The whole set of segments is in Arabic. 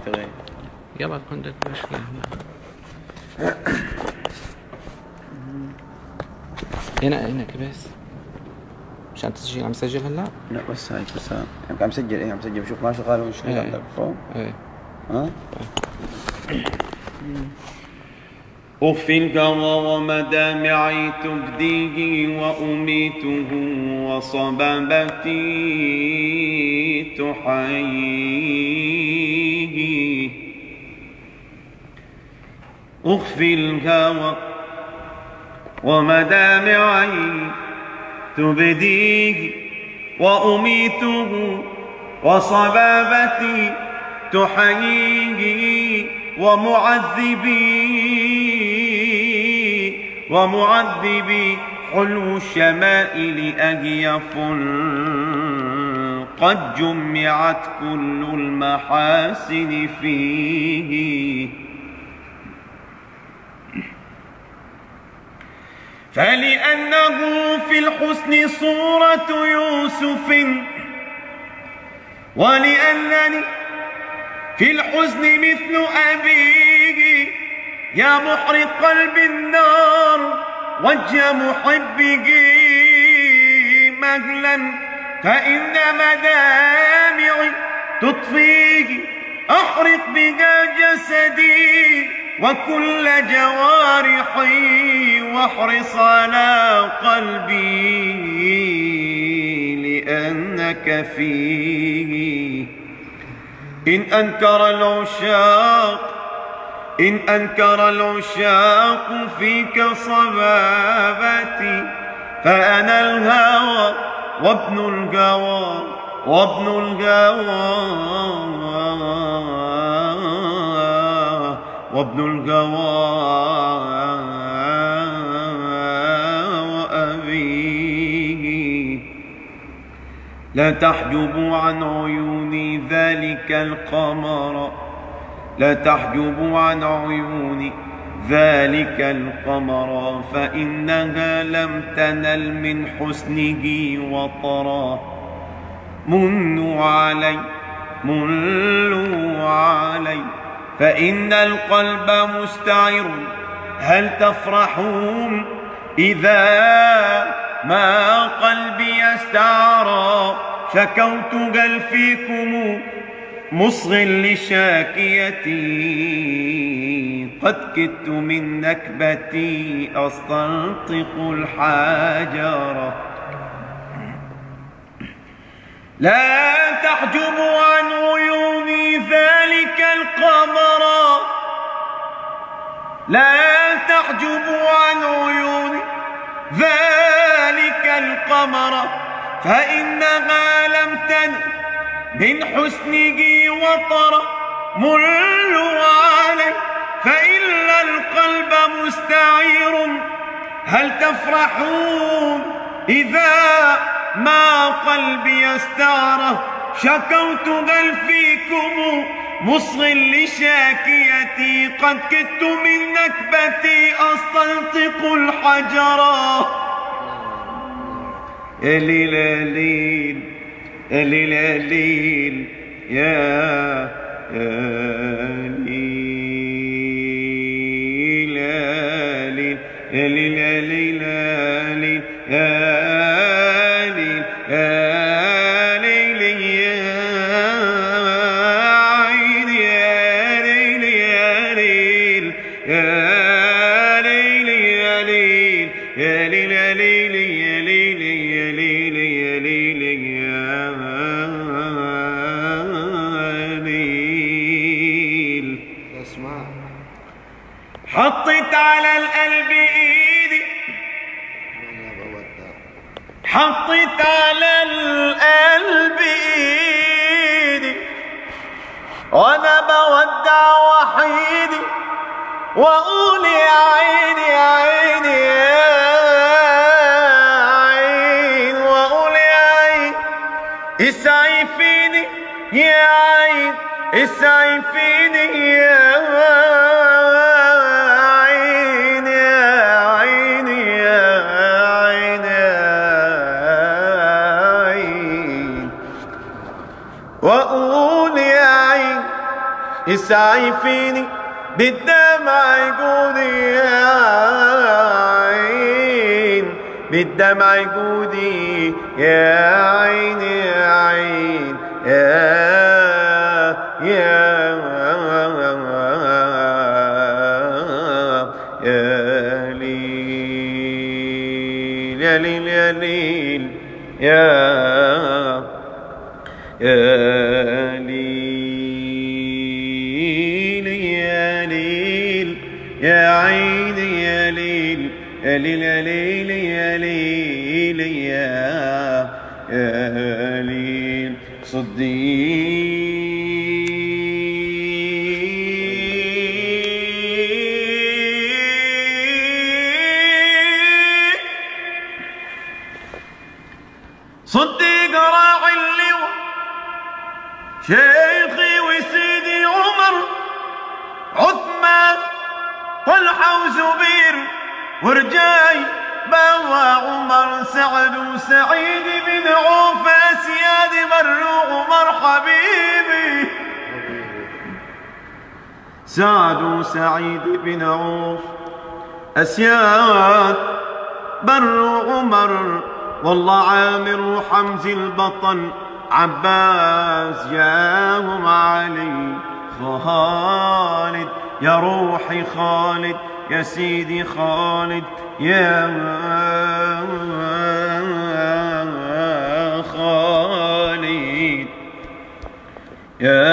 في غير. يلا عندك مشكلة هنا كبس مشان تسجيل. عم تسجل هلا؟ لا بس هاي بس يعني عم سجل. عم سجل بشوف ما شغال وش عندك فوق. ها؟ أخفي الهوى ومدامعي تبديه وأميته وصبابتي تحييه. أخفي الهوى ومدامعي تبديه وأميته وصبابتي تحييه. ومعذبي حلو الشمائل أهيف قد جمعت كل المحاسن فيه. فلأنه في الحسن صورة يوسف ولأنني في الحزن مثل أبيه يا محرق قلب النار وجه محبه مهلا فإن مدامعي تطفيه. أحرق بها جسدي وكل جوارحي واحرص على قلبي لأنك فيه. إن أنكر العشاق فيك صبابتي فأنا الهوى وابن الهوى وأبيه. لا تحجبوا عن عيوني ذلك القمر، لا تحجبوا عن عيوني ذلك القمر فإنها لم تنل من حسنه وطرا. منوا علي فإن القلب مستعر. هل تفرحون إذا ما قلبي استعرى؟ شكوت هل فيكم مصغ لشاكيتي قد كدت من نكبتي أستنطق الحجر. لا تحجبوا عن عيوني ذلك القمر، لا تحجبوا عن عيوني ذلك القمر فإنها لم تنل من حسنه وطرا. ملوا علي فإن القلب مستعير. هل تفرحون إذا ما قلبي استعره؟ شكوت هل فيكم مصغ لشاكيتي قد كدت من نكبتي أستنطق الحجر. يا ليل يا ليل يا ليل يا ليل يا ليل يا ليل يا ليل يا ليل يا ليل يا عيد يا ليل يا ليل يا ليل يا ليل يا ليل يا ليل يا ليل يا ليل يا ليل يا ليل. اسمع. حطيت على القلب ايدي، حطيت على القلب ايدي وانا بودع وحيدي واقول يا عيني يا عيني يا عين، واقول يا عين اسعي فيني يا عين اسعي فيني يا عين يا عين يا عين يا عين، واقول يا عين يسعفيني بالدمع يقودي يا عين، بالدمع يقودي يا عين يا عين يا ليل يا ليل يا ليل يا ليل يا ليل يا عين يا ليل يا ليل يا ليل يا ليل يا ليل صديق صديق راعي اللواء شيخي وسيدي عمر عثمان طلحة وزبير ورجاي بابا عمر سعد وسعيد بن عوف أسياد بر عمر حبيبي سعد وسعيد بن عوف أسياد بر عمر والله عامر وحمزة البطن عباس جاهم علي خالد يا روحي خالد يا سيدي خالد يا خالد يا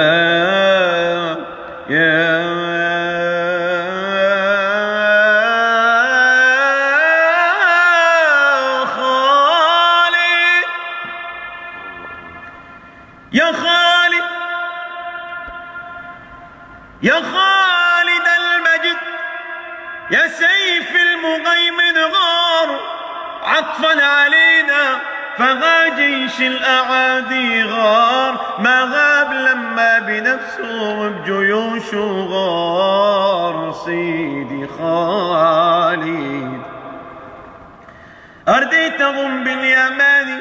يا خالد يا خالد المجد يا سيف المغيمن غار عطفا علينا فغا جيش الأعادي غار ما غاب لما بنفسه وبجيوشه غار سيدي خالد أرديتهم باليماني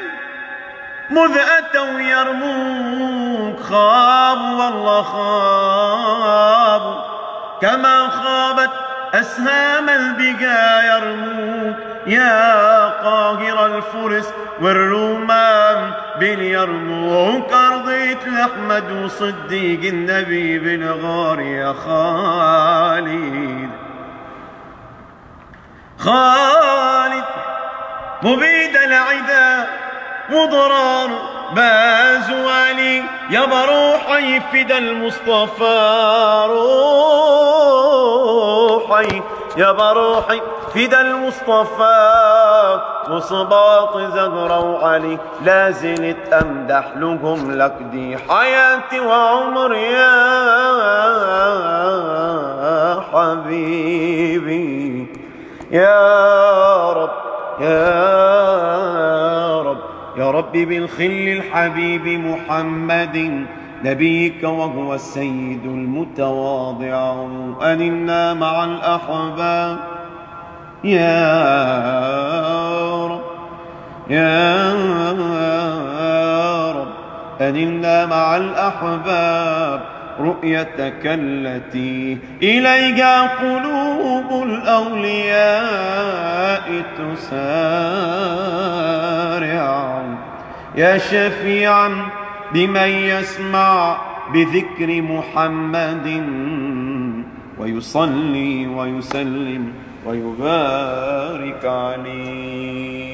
مذ أتوا يرموك خاب والله خاب كما خابت أسهام البقا يرموك يا قاهر الفرس والرومان باليرموك أرضيت لأحمد وصديق النبي بالغار يا خالد خالد مبيد العدا وضرار بازوالي يا بروحي فدا المصطفى روحي يا بروحي فدا المصطفى وصباط زهرة وعلي لا زلت أمدح لهم لك دي حياتي وعمر يا حبيبي يا رب يا رب يا ربي بالخل الحبيب محمد نبيك وهو السيد المتواضع أننا مع الأحباب يا رب يا رب أننا مع الأحباب رؤيتك التي إليها قلوب الأولياء تسارع يا شفيعا بمن يسمع بذكر محمد ويصلي ويسلم ويبارك عليه.